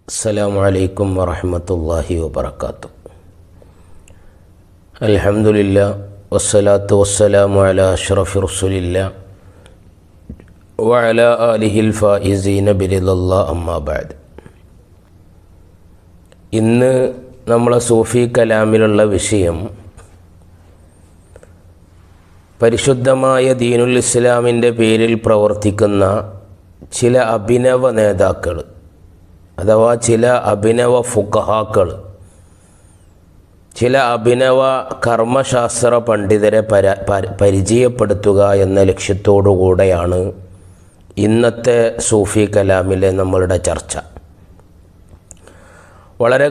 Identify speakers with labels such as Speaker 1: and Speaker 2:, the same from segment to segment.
Speaker 1: അസ്സലാമു അലൈക്കും വറഹ്മത്തുള്ളാഹി വബറകാതുഹു. അൽഹംദുലില്ലാഹ് വസ്സലാത്തു വസ്സലാമു അലാ അഷ്റഫി റസൂലില്ലാഹ് വഅലാ ആലിഹിൽ ഫായിസീന ബിറിദല്ലാഹ് അമ്മാ ബഅദ്. ഇന്ന് നമ്മളെ സൂഫി കലാമിലുള്ള വിഷയം പരിശുദ്ധമായ ദീനുൽ ഇസ്ലാമിൻ്റെ പേരിൽ പ്രവർത്തിക്കുന്ന ചില അഭിനവ നേതാക്കൾ അഥവാ ചില അഭിനവ ഫുഖഹാക്കൾ, ചില അഭിനവ കർമ്മശാസ്ത്ര പണ്ഡിതരെ പരിചയപ്പെടുത്തുക എന്ന ലക്ഷ്യത്തോടു കൂടെയാണ് ഇന്നത്തെ സൂഫി കലാമിലെ നമ്മളുടെ ചർച്ച. വളരെ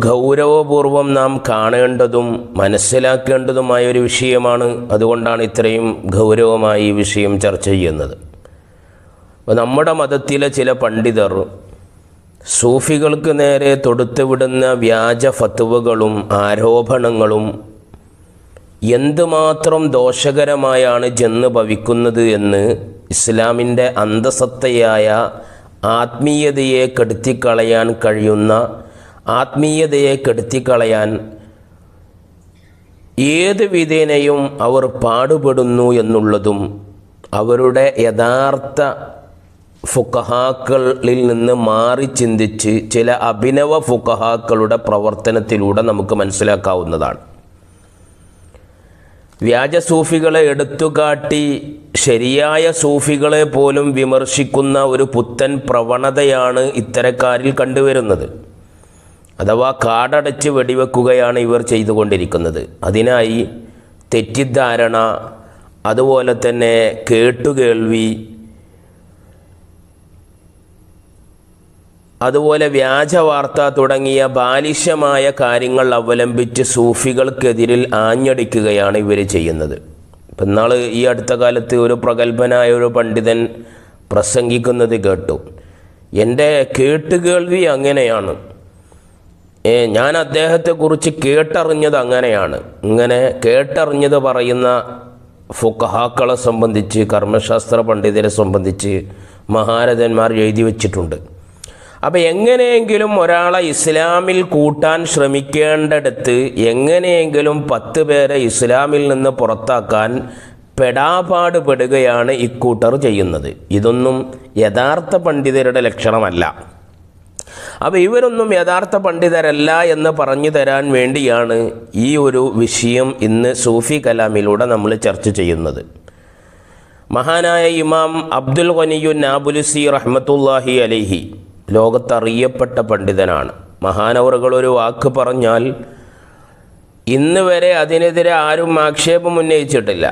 Speaker 1: ഗൗരവപൂർവം നാം കാണേണ്ടതും മനസ്സിലാക്കേണ്ടതുമായൊരു വിഷയമാണ്. അതുകൊണ്ടാണ് ഇത്രയും ഗൗരവമായി ഈ വിഷയം ചർച്ച ചെയ്യുന്നത്. അപ്പോൾ നമ്മുടെ മതത്തിലെ ചില പണ്ഡിതർ സൂഫികൾക്ക് നേരെ തൊടുത്തുവിടുന്ന വ്യാജ ഫത്വകളും ആരോപണങ്ങളും എന്തുമാത്രം ദോഷകരമായാണ് ചെന്ന് ഭവിക്കുന്നത് എന്ന് ഇസ്ലാമിൻ്റെ അന്തസത്തയായ ആത്മീയതയെ കെടുത്തിക്കളയാൻ കഴിയുന്ന, ആത്മീയതയെ കെടുത്തിക്കളയാൻ ഏത് വിധേനയും അവർ പാടുപെടുന്നു എന്നുള്ളതും അവരുടെ യഥാർത്ഥ ഫുഖഹാക്കളിൽ നിന്ന് മാറി ചിന്തിച്ച് ചില അഭിനവ ഫുഖഹാക്കളുടെ പ്രവർത്തനത്തിലൂടെ നമുക്ക് മനസ്സിലാക്കാവുന്നതാണ്. വ്യാജ സൂഫികളെ എടുത്തുകാട്ടി ശരിയായ സൂഫികളെ പോലും വിമർശിക്കുന്ന ഒരു പുത്തൻ പ്രവണതയാണ് ഇത്തരക്കാരിൽ കണ്ടുവരുന്നത്. അഥവാ കാടടച്ച് വെടിവെക്കുകയാണ് ഇവർ ചെയ്തുകൊണ്ടിരിക്കുന്നത്. അതിനായി തെറ്റിദ്ധാരണ, അതുപോലെ തന്നെ കേട്ടുകേൾവി, അതുപോലെ വ്യാജവാർത്ത തുടങ്ങിയ ബാലിശമായ കാര്യങ്ങൾ അവലംബിച്ച് സൂഫികൾക്കെതിരിൽ ആഞ്ഞടിക്കുകയാണ് ഇവർ ചെയ്യുന്നത്. ഇപ്പം ഇന്നാൾ ഈ അടുത്ത കാലത്ത് ഒരു പ്രഗത്ഭനായ ഒരു പണ്ഡിതൻ പ്രസംഗിക്കുന്നത് കേട്ടു. എൻ്റെ കേട്ടുകേൾവി അങ്ങനെയാണ്, ഞാൻ അദ്ദേഹത്തെക്കുറിച്ച് കേട്ടറിഞ്ഞത് അങ്ങനെയാണ്. ഇങ്ങനെ കേട്ടറിഞ്ഞത് പറയുന്ന ഫുഖഹാക്കളെ സംബന്ധിച്ച്, കർമ്മശാസ്ത്ര പണ്ഡിതരെ സംബന്ധിച്ച് മഹാരഥന്മാർ എഴുതി വച്ചിട്ടുണ്ട്. അപ്പോൾ എങ്ങനെയെങ്കിലും ഒരാളെ ഇസ്ലാമിൽ കൂട്ടാൻ ശ്രമിക്കേണ്ടടുത്ത് എങ്ങനെയെങ്കിലും 10 പേരെ ഇസ്ലാമിൽ നിന്ന് പുറത്താക്കാൻ പെടാപാട് പെടുകയാണ് ഇക്കൂട്ടർ ചെയ്യുന്നത്. ഇതൊന്നും യഥാർത്ഥ പണ്ഡിതരുടെ ലക്ഷണമല്ല. അപ്പോൾ ഇവരൊന്നും യഥാർത്ഥ പണ്ഡിതരല്ല എന്ന് പറഞ്ഞു തരാൻ വേണ്ടിയാണ് ഈ ഒരു വിഷയം ഇന്ന് സൂഫി കലാമിലൂടെ നമ്മൾ ചർച്ച ചെയ്യുന്നത്. മഹാനായ ഇമാം അബ്ദുൽ ഗനിയുൻ നാബുലുസി റഹ്മത്തുള്ളാഹി അലൈഹി ലോകത്തറിയപ്പെട്ട പണ്ഡിതനാണ്. മഹാനവറുകൾ ഒരു വാക്ക് പറഞ്ഞാൽ ഇന്ന് വരെ അതിനെതിരെ ആരും ആക്ഷേപം ഉന്നയിച്ചിട്ടില്ല.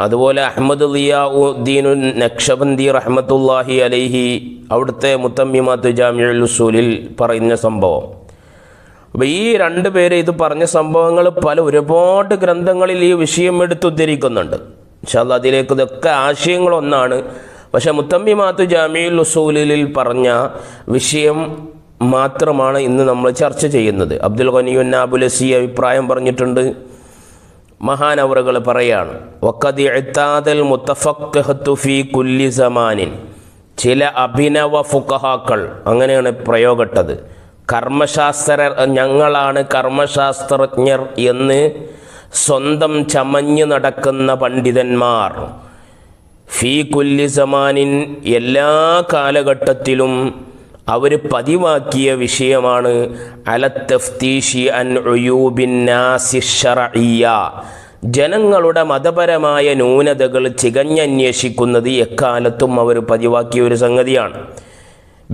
Speaker 1: അതുപോലെ അഹ്മദ് ദിയാഉദ്ദീൻ നഖ്ശബന്ദി റഹ്മത്തുള്ളാഹി അലൈഹി അവിടുത്തെ മുത്തമ്മിമാത്ത് ജാമിഉൽ ഉസൂലിൽ പറയുന്ന സംഭവം. അപ്പോൾ ഈ 2 പേര് ഇത് പറഞ്ഞ സംഭവങ്ങൾ ഒരുപാട് ഗ്രന്ഥങ്ങളിൽ ഈ വിഷയം എടുത്തുദ്ധരിക്കുന്നുണ്ട്. ഇൻഷാ അല്ലാഹ് അതിലേക്ക് ഇതൊക്കെ ആശയങ്ങളൊന്നാണ്. പക്ഷേ മുത്തമ്മിമാത്ത് ജാമിഉൽ ഉസൂലിൽ പറഞ്ഞ വിഷയം മാത്രമാണ് ഇന്ന് നമ്മൾ ചർച്ച ചെയ്യുന്നത്. അബ്ദുൽ ഗനിയുൻ നാബുലുസി അഭിപ്രായം പറഞ്ഞിട്ടുണ്ട്. മഹാനവറുകൾ പറയാണ്, വഖദ് ഇഅ്താദൽ മുതഫഖ്ഖഹതു ഫീ കുല്ലി സമാനിൻ, ചില അഭിനവ ഫുഖഹാക്കൾ, അങ്ങനെയാണ് പ്രയോഗട്ടത്, ഞങ്ങളാണ് കർമ്മശാസ്ത്രജ്ഞർ എന്ന് സ്വന്തം ചമഞ്ഞു നടക്കുന്ന പണ്ഡിതന്മാർ, ഫീ കുല്ലി സമാനിൻ, എല്ലാ കാലഘട്ടത്തിലും അവർ പതിവാക്കിയ വിഷയമാണ് അല തഫ്തീഷി അൻ ഉയൂബിൻ നാസി ശർഇയ്യ, ജനങ്ങളുടെ മതപരമായ ന്യൂനതകൾ ചികഞ്ഞന്വേഷിക്കുന്നത് എക്കാലത്തും അവർ പതിവാക്കിയ ഒരു സംഗതിയാണ്.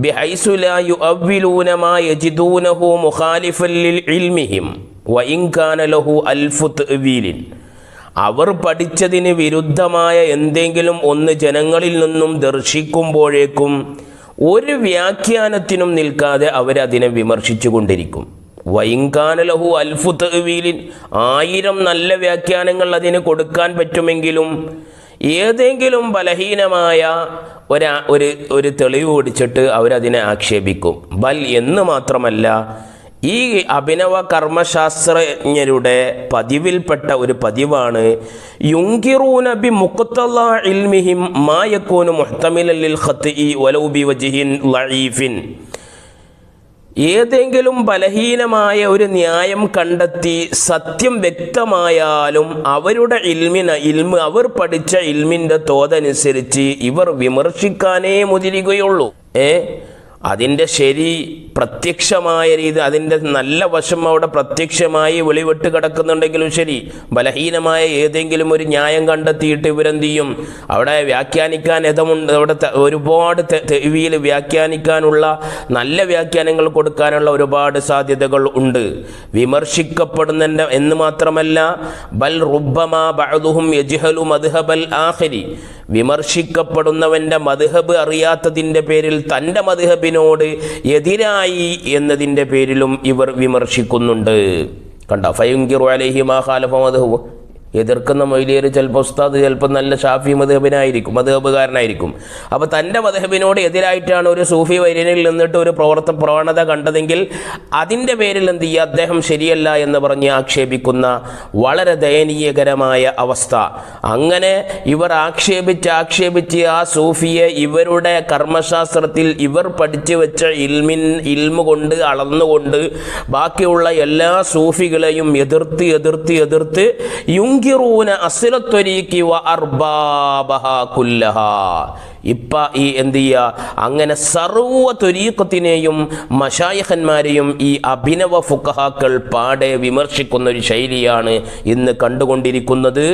Speaker 1: ബിഹൈസു ലാ യുഅവ്വിലൂന മാ യജിദൂനഹു മുഖാലിഫൻ ലിൽ ഇൽമിഹിം വഇൻ കാന ലഹു അൽഫു തഅ്വീലിൻ, അവർ പഠിച്ചതിന് വിരുദ്ധമായ എന്തെങ്കിലും ഒന്ന് ജനങ്ങളിൽ നിന്നും ദർശിക്കുമ്പോഴേക്കും ഒരു വ്യാഖ്യാനത്തിനും നിൽക്കാതെ അവരതിനെ വിമർശിച്ചു കൊണ്ടിരിക്കും. വൈങ്കാന ലഹു അൽഫു തഅ്വീലിൻ, 1000 നല്ല വ്യാഖ്യാനങ്ങൾ അതിന് കൊടുക്കാൻ പറ്റുമെങ്കിലും ഏതെങ്കിലും ബലഹീനമായ ഒരു തെളിവ് പിടിച്ചിട്ട് അവരതിനെ ആക്ഷേപിക്കും. ബൽ എന്ന് മാത്രമല്ല, ഈ അഭിനവ കർമ്മശാസ്ത്രജ്ഞരുടെ പതിവിൽപ്പെട്ട ഒരു പതിവാണ് യുങ്കിറൂന ബി മുഖ്തല ഇൽമിഹിം മാ യകൂനു മുഹ്തമിലൻ ലിൽ ഖത്ഇ വലൗ ബി വജ്ഹിൻ ലഈഫിൻ. ഏതെങ്കിലും ബലഹീനമായ ഒരു ന്യായം കണ്ടെത്തി സത്യം വ്യക്തമായാലും അവരുടെ ഇൽമ് അവർ പഠിച്ച ഇൽമിൻ്റെ തോതനുസരിച്ച് ഇവർ വിമർശിക്കാനേ മുതിരുകയുള്ളൂ. അതിൻ്റെ ശരി പ്രത്യക്ഷമായ രീതി, അതിൻ്റെ നല്ല വശം അവിടെ പ്രത്യക്ഷമായി വെളിവിട്ട് കിടക്കുന്നുണ്ടെങ്കിലും ശരി, ബലഹീനമായ ഏതെങ്കിലും ഒരു ന്യായം കണ്ടെത്തിയിട്ട് ഇവരെന്ത് ചെയ്യും, അവിടെ വ്യാഖ്യാനിക്കാൻ ഇതമുണ്ട്. അവിടെ ഒരുപാട് തെവിയിൽ വ്യാഖ്യാനിക്കാനുള്ള, നല്ല വ്യാഖ്യാനങ്ങൾ കൊടുക്കാനുള്ള ഒരുപാട് സാധ്യതകൾ ഉണ്ട്. വിമർശിക്കപ്പെടുന്ന എന്ന് മാത്രമല്ല, ബൽ റുബ്ബമാ ബഅദുഹും യജ്ഹലു മദ്ഹബൽ ആഖിരി, വിമർശിക്കപ്പെടുന്നവൻ്റെ മദ്ഹബ് അറിയാത്തതിൻ്റെ പേരിൽ തൻ്റെ മദ്ഹബിനോട് എതിരായി എന്നതിൻ്റെ പേരിലും ഇവർ വിമർശിക്കുന്നുണ്ട്. കണ്ടോ, ഫയുൻകിറു അലൈഹി മാ ഖാലഫ മദ്ഹബു, എതിർക്കുന്ന മൗലിയർ ചിലപ്പോൾ ഉസ്താദ് ചിലപ്പോൾ നല്ല ഷാഫി മദ്ഹബുകാരനായിരിക്കും. അപ്പോൾ തൻ്റെ മദ്ഹബിനോട് എതിരായിട്ടാണ് ഒരു സൂഫി വര്യനിൽ നിന്നിട്ട് ഒരു പ്രവണത കണ്ടതെങ്കിൽ അതിൻ്റെ പേരിൽ എന്ത് ചെയ്യുക, അദ്ദേഹം ശരിയല്ല എന്ന് പറഞ്ഞ് ആക്ഷേപിക്കുന്ന വളരെ ദയനീയകരമായ അവസ്ഥ. അങ്ങനെ ഇവർ ആക്ഷേപിച്ച് ആ സൂഫിയെ ഇവരുടെ കർമ്മശാസ്ത്രത്തിൽ ഇവർ പഠിച്ചു വെച്ച ഇൽമു കൊണ്ട് അളന്നുകൊണ്ട് ബാക്കിയുള്ള എല്ലാ സൂഫികളെയും എതിർത്ത് യുങ്കിറൂന അസ്ലത്വരീഖി വ അർബാബഹാ കുല്ലഹാ. ഈ എന്ത് ചെയ്യുക, അങ്ങനെ സർവ്വ ത്വരീഖത്തിനെയും മശായിഖന്മാരെയും ഈ അഭിനവ ഫുഖഹാക്കൾ പാടെ വിമർശിക്കുന്ന ഒരു ശൈലിയാണ് ഇന്ന് കണ്ടുകൊണ്ടിരിക്കുന്നത്.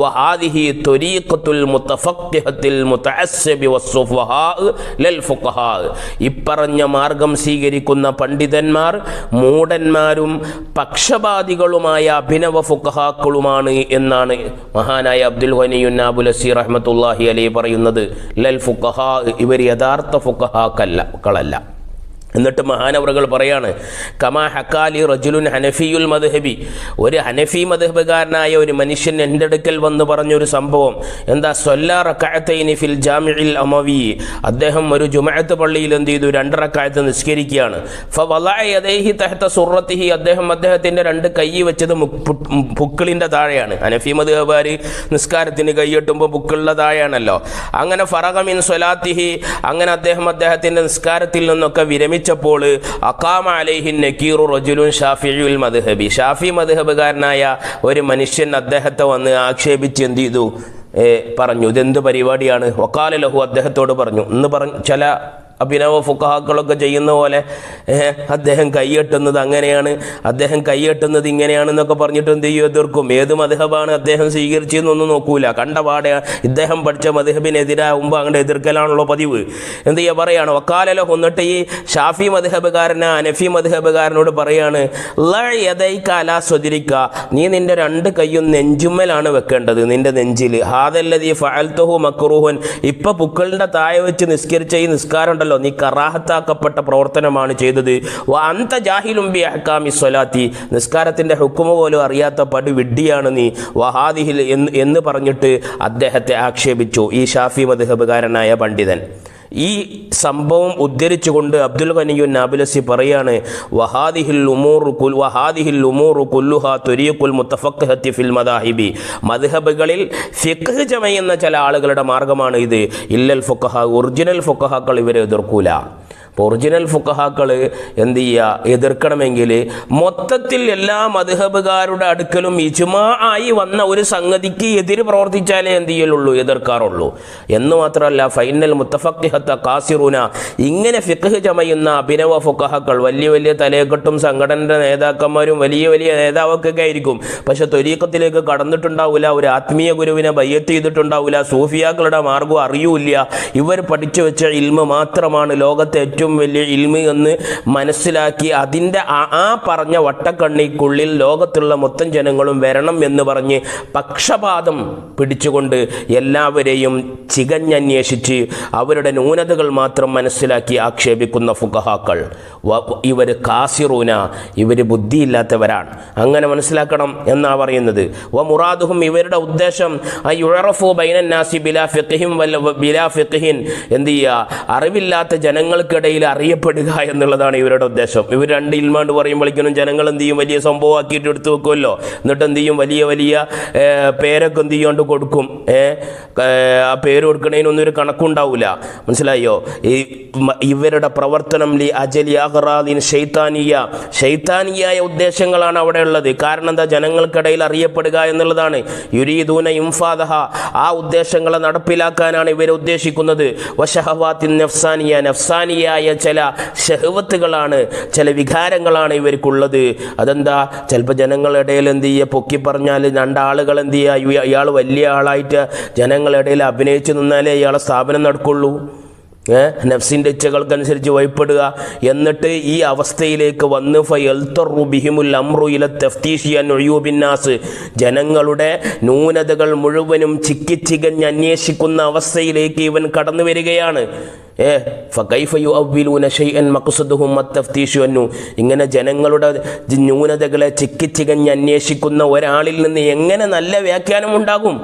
Speaker 1: വഹാദിഹി ത്വരീഖത്തുൽ മുതഫഖിഹത്തിൽ മുതഅസ്സിബി വസ്സുഫഹാ ലൽ ഫുഖഹാ. ഇപ്പറഞ്ഞ മാർഗം സ്വീകരിക്കുന്ന പണ്ഡിതന്മാർ മൂഢന്മാരും പക്ഷപാതികളുമായ അഭിനവ ഫുഖഹാക്കളുമാണ് എന്നാണ് മഹാനായ അബ്ദുൽ ഗനിയുൻ നാബുലസി റഹ്മത്തുള്ളാഹി അലൈഹി പറയുന്നത്. ലൽ ഫുഖഹാ, ഇവർ യഥാർത്ഥ ഫുഖഹാക്കളല്ല. എന്നിട്ട് മഹാനവറുകൾ പറയാണ്, കമാ ഹക്കാലി റജുലുൻ ഹനഫിയുൽ മദ്ഹബി, ഒരു ഹനഫി മദ്ഹബുകാരനായ ഒരു മനുഷ്യൻ എൻ്റെ അടുക്കൽ വന്ന് പറഞ്ഞൊരു സംഭവം. എന്താ, സ്വല്ലാ റക്അത്തൈനി ഫിൽ ജാമിഇൽ അമവി, അദ്ദേഹം ഒരു ജുമഅത്ത് പള്ളിയിൽ എന്ത് ചെയ്തു, 2 റക്അത്ത് നിസ്കരിക്കുകയാണ്. ഫവളഅ യദൈഹി തഹത സുറത്തിഹി, അദ്ദേഹത്തിൻ്റെ 2 കൈ വെച്ചത് പുക്കിളിൻ്റെ താഴെയാണ്. ഹനഫി മദ്ഹബുകാർ നിസ്കാരത്തിന് കൈയ്യെട്ടുമ്പോൾ പുക്കിളിൻ്റെ താഴെയാണല്ലോ. അങ്ങനെ ഫറഗ മിൻ സ്വലാത്തിഹി, അങ്ങനെ അദ്ദേഹത്തിൻ്റെ നിസ്കാരത്തിൽ നിന്നൊക്കെ വിരമിച്ചപ്പോൾ അഖാമ അലൈഹി നകീറു റജുലുൻ ഷാഫിഉൽ മദ്ഹബി, ഷാഫി മദ്ഹബുകാരനായ ഒരു മനുഷ്യൻ അദ്ദേഹത്തെ വന്ന് ആക്ഷേപിച്ച് എന്ത് ചെയ്തു, പറഞ്ഞു, ഇതെന്ത് പരിപാടിയാണ്. വഖാല ലഹു, അദ്ദേഹത്തോട് പറഞ്ഞു, ചില അഭിനവ ഫുഖഹാക്കളൊക്കെ ചെയ്യുന്ന പോലെ അദ്ദേഹം കൈയെട്ടുന്നത് അങ്ങനെയാണ്, അദ്ദേഹം കൈയെട്ടുന്നത് ഇങ്ങനെയാണെന്നൊക്കെ പറഞ്ഞിട്ട് എന്ത് ചെയ്യും, എതിർക്കും. ഏത് മദ്ഹബാണ് അദ്ദേഹം സ്വീകരിച്ചതെന്നൊന്നും നോക്കൂല, കണ്ടപാടെ ഇദ്ദേഹം പഠിച്ച മദ്ഹബിനെതിരാകുമ്പോൾ അങ്ങോട്ട് എതിർക്കലാണല്ലോ പതിവ്. എന്ത് ചെയ്യുക, പറയാണ് വക്കാലലോ. എന്നിട്ട് ഈ ഷാഫി മദ്ഹബുകാരന് ഹനഫി മദ്ഹബുകാരനോട് പറയാണ്, യദൈക സ്വദിരിക്ക, നീ നിന്റെ 2 കൈയും നെഞ്ചുമ്മലാണ് വെക്കേണ്ടത്, നിന്റെ നെഞ്ചിൽ. ഹാദല്ലദീ ഫഅൽതുഹു മക്റൂഹൻ, ഇപ്പൊ പുക്കളിന്റെ താഴെ വെച്ച് നിസ്കരിച്ച ഈ നിസ്കാരം, നീ കറാഹത്താക്കപ്പെട്ട പ്രവർത്തനമാണ് ചെയ്തത്. അന്ത ജാഹിലും ബി അഹ്കാമി സ്വലാത്തി, നിസ്കാരത്തിന്റെ ഹുക്കുമ പോലും അറിയാത്ത പടി വിഡ്ഢിയാണ് നീ. വഹാദിഹിൽ എന്ന് പറഞ്ഞിട്ട് അദ്ദേഹത്തെ ആക്ഷേപിച്ചു ഈ ഷാഫി മദ്ഹബുകാരനായ പണ്ഡിതൻ. ഈ സംഭവം ഉദ്ധരിച്ചുകൊണ്ട് അബ്ദുൽ ഗനിയുൻ നാബുലസി പറയാണ്, വഹാദിഹിൽ ഉമൂറു കുല്ലുഹാ തുരീഖുൽ മുതഫഖിഹത്തി ഫിൽ മദാഹിബി, മദ്ഹബുകളിൽ ഫിഖ് ചമയുന്ന ചില ആളുകളുടെ മാർഗമാണ് ഇത്. ഇല്ലൽ ഫുഖഹാ, ഒറിജിനൽ ഫുഖഹാക്കൾ ഇവരെ എതിർക്കൂല. ഒറിജിനൽ ഫുഖഹാക്കൾ എന്ത് ചെയ്യുക, എതിർക്കണമെങ്കിൽ മൊത്തത്തിൽ എല്ലാ മദ്ഹബുകാരുടെ അടുക്കലും ഇജ്മാ ആയി വന്ന ഒരു സംഗതിക്ക് എതിര് പ്രവർത്തിച്ചാലേ എന്ത് ചെയ്യലുള്ളൂ, എതിർക്കാറുള്ളൂ. എന്ന് മാത്രമല്ല, ഫൈനൽ മുത്തഫഖിഹത്ത ഖാസിറൂന, ഇങ്ങനെ ഫിഖ് ചമയുന്ന അഭിനവ ഫുഖഹാക്കൾ വലിയ തലയെക്കെട്ടും സംഘടനയുടെ നേതാക്കന്മാരും വലിയ നേതാവൊക്കെ ആയിരിക്കും. പക്ഷെ ത്വരീഖത്തിലേക്ക് കടന്നിട്ടുണ്ടാവില്ല, ഒരു ആത്മീയ ഗുരുവിനെ ബയ്യത്ത് ചെയ്തിട്ടുണ്ടാവില്ല, സൂഫിയാക്കളുടെ മാർഗം അറിയൂല്ല. ഇവർ പഠിച്ചു വെച്ച ഇൽമ മാത്രമാണ് ലോകത്തെ ഏറ്റവും വലിയ ഇൽമ് എന്ന് മനസ്സിലാക്കി അതിൻ്റെ ആ പറഞ്ഞ വട്ടക്കണ്ണിക്കുള്ളിൽ ലോകത്തുള്ള മൊത്തം ജനങ്ങളും വരണം എന്ന് പറഞ്ഞ് പക്ഷപാതം പിടിച്ചുകൊണ്ട് എല്ലാവരെയും ചികഞ്ഞന്വേഷിച്ച് അവരുടെ ന്യൂനതകൾ മാത്രം മനസ്സിലാക്കി ആക്ഷേപിക്കുന്ന ഫുഖഹാക്കൾ ഇവർ കാസിറൂന, ഇവർ ബുദ്ധിയില്ലാത്തവരാണ്. അങ്ങനെ മനസ്സിലാക്കണം എന്നാണ് പറയുന്നത്. വ മുറാദുഹും, ഇവരുടെ ഉദ്ദേശം യുഅറഫു ബൈനൻ നാസി ബിലാ ഫിഖ്ഹിൻ ബിലാ ഫിഖ്ഹിൻ, എന്ത് ചെയ്യുക, അറിവില്ലാത്ത ജനങ്ങൾക്കിടയിൽ ഇടയിൽ അറിയപ്പെടുക എന്നുള്ളതാണ് ഇവരുടെ ഉദ്ദേശം. ഇവർ രണ്ട് ഇൽമാണ്ട് പറയുമ്പോഴേക്കും ജനങ്ങൾ എന്ത് ചെയ്യും, വലിയ സംഭവമാക്കിയിട്ട് എടുത്തു വെക്കുമല്ലോ. എന്നിട്ട് എന്ത് ചെയ്യും, വലിയ വലിയ പേരൊക്കെ എന്ത് ചെയ്യാണ്ട് കൊടുക്കും. ആ പേര് കൊടുക്കണതിനൊന്നും ഒരു കണക്കുണ്ടാവില്ല. മനസ്സിലായോ? ഇവരുടെ പ്രവർത്തനം ലി അജലി അഗ്റാദിൻ ശൈത്താനിയായ ഉദ്ദേശങ്ങളാണ് അവിടെ ഉള്ളത്. കാരണം എന്താ, ജനങ്ങൾക്കിടയിൽ അറിയപ്പെടുക എന്നുള്ളതാണ്. യുരീദൂന ഇംഫാദഹ, ആ ഉദ്ദേശങ്ങളെ നടപ്പിലാക്കാനാണ് ഇവർ ഉദ്ദേശിക്കുന്നത്. വശഹവാത്തിൻ നഫ്സാനിയായ ചില ഷഹവത്തുകളാണ്, ചില വികാരങ്ങളാണ് ഇവർക്കുള്ളത്. അതെന്താ, ചിലപ്പോൾ ജനങ്ങളുടെ ഇടയിൽ എന്ത് ചെയ്യുക, പൊക്കി പറഞ്ഞാൽ രണ്ടാളുകൾ എന്ത് ചെയ്യുക, ഇയാൾ വലിയ ആളായിട്ട് ജനങ്ങളുടെ ഇടയിൽ അഭിനയിച്ച് നിന്നാലേ ഇയാളെ സ്ഥാപനം നടക്കുള്ളൂ. നഫ്സിൻ്റെ ഇച്ഛകൾക്കനുസരിച്ച് വഴിപ്പെടുക. എന്നിട്ട് ഈ അവസ്ഥയിലേക്ക് വന്ന് ബിഹിമുൽ അംറു ഇല തഫ്തീഷി അൻ ഉയൂബിന്നാസ്, ജനങ്ങളുടെ ന്യൂനതകൾ മുഴുവനും ചിക്കിച്ചികഞ്ഞ് അന്വേഷിക്കുന്ന അവസ്ഥയിലേക്ക് ഇവൻ കടന്നു വരികയാണ്. ഇങ്ങനെ ജനങ്ങളുടെ ന്യൂനതകളെ ചിക്കിച്ചികഞ്ഞ് അന്വേഷിക്കുന്ന ഒരാളിൽ നിന്ന് എങ്ങനെ നല്ല വ്യാഖ്യാനം ഉണ്ടാകും?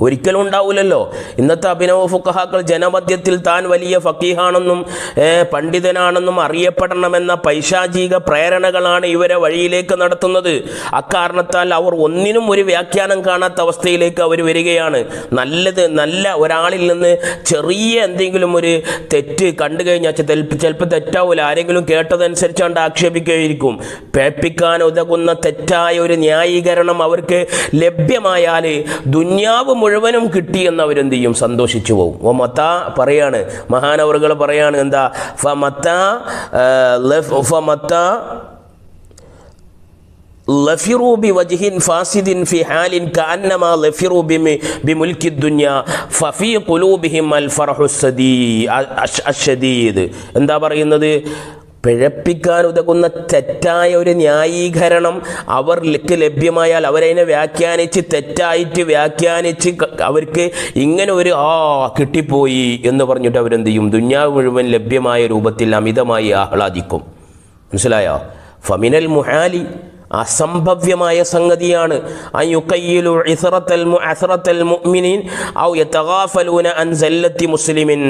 Speaker 1: ഒരിക്കലും ഉണ്ടാവില്ലല്ലോ. ഇന്നത്തെ അഭിനവ ഫുഖഹാക്കൾ ജനമധ്യത്തിൽ താൻ വലിയ ഫക്കീഹാണെന്നും പണ്ഡിതനാണെന്നും അറിയപ്പെടണമെന്ന പൈശാചിക പ്രേരണകളാണ് ഇവരെ വഴിയിലേക്ക് നടത്തുന്നത്. അക്കാരണത്താൽ അവർ ഒന്നിനും ഒരു വ്യാഖ്യാനം കാണാത്ത അവസ്ഥയിലേക്ക് അവർ വരികയാണ്. നല്ല ഒരാളിൽ നിന്ന് ചെറിയ എന്തെങ്കിലും ഒരു തെറ്റ് കണ്ടു കഴിഞ്ഞാൽ ചിലപ്പോൾ തെറ്റാവില്ല, ആരെങ്കിലും കേട്ടതനുസരിച്ചാണ്ട് ആക്ഷേപിക്കുകയായിരിക്കും. പേപ്പിക്കാൻ ഉതകുന്ന തെറ്റായ ഒരു ന്യായീകരണം അവർക്ക് ലഭ്യമായാൽ ദുന്യാവ് മുഴുവനും കിട്ടിയെന്ന് അവരെന്ത് ചെയ്യും, സന്തോഷിച്ചു പോകും. മത്ത പറയാണ്, മഹാനവറുകൾ പറയാണ് എന്താ, ലഫിറു ബിവജ്ഹിൻ ഫാസിദിൻ ഫി ഹാലിൻ കഅന്നമാ ലഫിറു ബിമുൽക്കി ദുനിയ ഫഫീ ഖുലൂബിഹിം അൽ ഫർഹു അശ്ശദീദ്. എന്താ പറയുന്നത്, പിഴപ്പിക്കാൻ ഉതകുന്ന തെറ്റായ ഒരു ന്യായീകരണം അവർക്ക് ലഭ്യമായാൽ അവരതിനെ വ്യാഖ്യാനിച്ച് തെറ്റായിട്ട് വ്യാഖ്യാനിച്ച് അവർക്ക് ഇങ്ങനെ ഒരു കിട്ടിപ്പോയി എന്ന് പറഞ്ഞിട്ട് അവരെന്ത് ചെയ്യും, ദുന്യാവ് മുഴുവൻ ലഭ്യമായ രൂപത്തിൽ അമിതമായി ആഹ്ലാദിക്കും. മനസ്സിലായോ? ഫമിനൽ മുഹാലി, അസംഭവ്യമായ സംഗതിയാണ് അയുഖയ്യിലു ഇസ്റത്തൽ മുഅ്മിനീൻ ഔ യതഗാഫലൂന അൻ സല്ലത്തി മുസ്ലിമിൻ,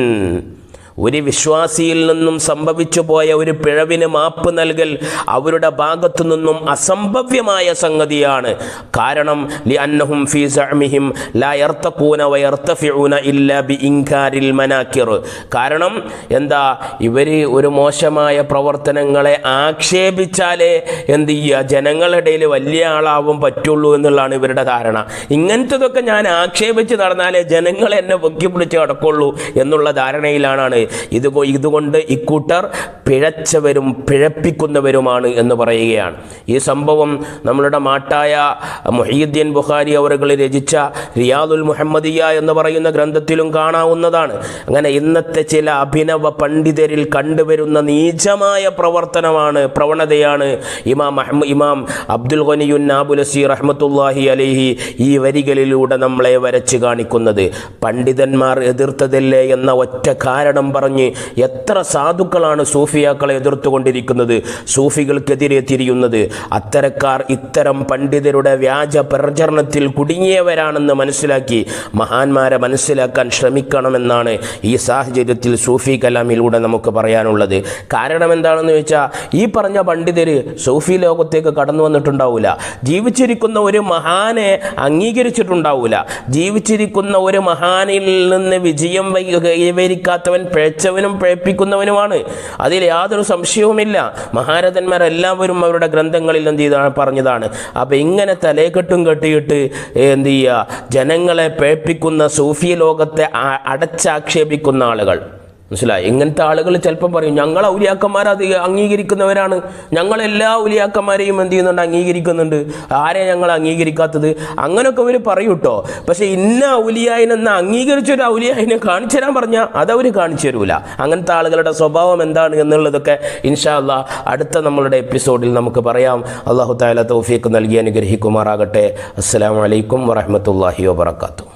Speaker 1: ഒരു വിശ്വാസിയിൽ നിന്നും സംഭവിച്ചു പോയ ഒരു പിഴവിന് മാപ്പ് നൽകൽ അവരുടെ ഭാഗത്തു നിന്നും അസംഭവ്യമായ സംഗതിയാണ്. കാരണം ലിഅന്നഹും ഫീ സഅമിഹിം ലാ യർതഖൂന വയർതഫിഊന ഇല്ലാ ബിഇൻകാരിൽ മനാക്കിർ. കാരണം എന്താ, ഇവർ ഒരു മോശമായ പ്രവർത്തനങ്ങളെ ആക്ഷേപിച്ചാലേ എന്ത് ചെയ്യുക, ജനങ്ങളുടെ ഇടയിൽ വലിയ ആളാവാൻ പറ്റുള്ളൂ എന്നുള്ളതാണ് ഇവരുടെ ധാരണ. ഇങ്ങനത്തതൊക്കെ ഞാൻ ആക്ഷേപിച്ച് നടന്നാലേ ജനങ്ങൾ എന്നെ പൊക്കി പിടിച്ച് കിടക്കുള്ളൂ എന്നുള്ള ധാരണയിലാണ്. ഇതുകൊണ്ട് ഇക്കൂട്ടർ പിഴച്ചവരും പിഴപ്പിക്കുന്നവരുമാണ് എന്ന് പറയുകയാണ്. ഈ സംഭവം നമ്മളുടെ മാട്ടായ മുഹീദ്ദീൻ ബുഖാരി അവറുകൾ രചിച്ച റിയാദുൽ മുഹമ്മദിയ എന്ന് പറയുന്ന ഗ്രന്ഥത്തിലും കാണാവുന്നതാണ്. അങ്ങനെ ഇന്നത്തെ ചില അഭിനവ പണ്ഡിതരിൽ കണ്ടുവരുന്ന നീചമായ പ്രവണതയാണ് ഇമാം അബ്ദുൽ ഗനിയുൻ നാബുലസി റഹ്മത്തുള്ളാഹി അലൈഹി ഈ വരികളിലൂടെ നമ്മളെ വരച്ച് കാണിക്കുന്നത്. പണ്ഡിതന്മാർ എതിർത്തതല്ലേ എന്ന ഒറ്റ കാരണം പറഞ്ഞ് എത്ര സാധുക്കളാണ് സൂഫിയാക്കളെ എതിർത്തുകൊണ്ടിരിക്കുന്നത്, സൂഫികൾക്കെതിരെ തിരിയുന്നത്. അത്തരക്കാർ ഇത്തരം പണ്ഡിതരുടെ വ്യാജ പ്രചരണത്തിൽ കുടുങ്ങിയവരാണെന്ന് മനസ്സിലാക്കി മഹാന്മാരെ മനസ്സിലാക്കാൻ ശ്രമിക്കണമെന്നാണ് ഈ സാഹചര്യത്തിൽ സൂഫി കലാമിലൂടെ നമുക്ക് പറയാനുള്ളത്. കാരണം എന്താണെന്ന് വെച്ചാൽ, ഈ പറഞ്ഞ പണ്ഡിതർ സൂഫി ലോകത്തേക്ക് കടന്നു വന്നിട്ടുണ്ടാവില്ല, ജീവിച്ചിരിക്കുന്ന ഒരു മഹാനെ അംഗീകരിച്ചിട്ടുണ്ടാവില്ല, ജീവിച്ചിരിക്കുന്ന ഒരു മഹാനിൽ നിന്ന് വിജയം കൈവരിക്കാത്തവൻ പിഴച്ചവനും പിഴപ്പിക്കുന്നവനുമാണ്. അതിൽ യാതൊരു സംശയവുമില്ല. മഹാരഥന്മാരെല്ലാവരും അവരുടെ ഗ്രന്ഥങ്ങളിൽ എന്ത് ചെയ്താണ് പറഞ്ഞതാണ്. അപ്പം ഇങ്ങനെ തലേക്കെട്ടും കെട്ടിയിട്ട് എന്ത് ചെയ്യുക, ജനങ്ങളെ പിഴപ്പിക്കുന്ന സൂഫി ലോകത്തെ അടച്ചാക്ഷേപിക്കുന്ന ആളുകൾ, മനസ്സിലായി? ഇങ്ങനത്തെ ആളുകൾ ചിലപ്പം പറയും, ഞങ്ങൾ ഔലിയാക്കന്മാർ അത് അംഗീകരിക്കുന്നവരാണ്, ഞങ്ങളെല്ലാ ഔലിയാക്കന്മാരെയും എന്ത് ചെയ്യുന്നുണ്ട്, അംഗീകരിക്കുന്നുണ്ട്, ആരെയാണ് ഞങ്ങൾ അംഗീകരിക്കാത്തത്? അങ്ങനെയൊക്കെ അവർ പറയും കേട്ടോ. പക്ഷേ ഇന്ന ഔലിയായിനെന്ന് അംഗീകരിച്ചൊരു ഔലിയായിനെ കാണിച്ചു തരാൻ പറഞ്ഞാൽ അതവർ കാണിച്ചു തരൂല. അങ്ങനത്തെ ആളുകളുടെ സ്വഭാവം എന്താണ് എന്നുള്ളതൊക്കെ ഇൻഷാ അല്ലാഹ് അടുത്ത നമ്മളുടെ എപ്പിസോഡിൽ നമുക്ക് പറയാം. അല്ലാഹു തആല തൗഫീഖ് നൽകി അനുഗ്രഹിക്കുമാറാകട്ടെ. അസ്സലാമു അലൈക്കും വറഹ്മത്തുള്ളാഹി വബറകാതുഹു.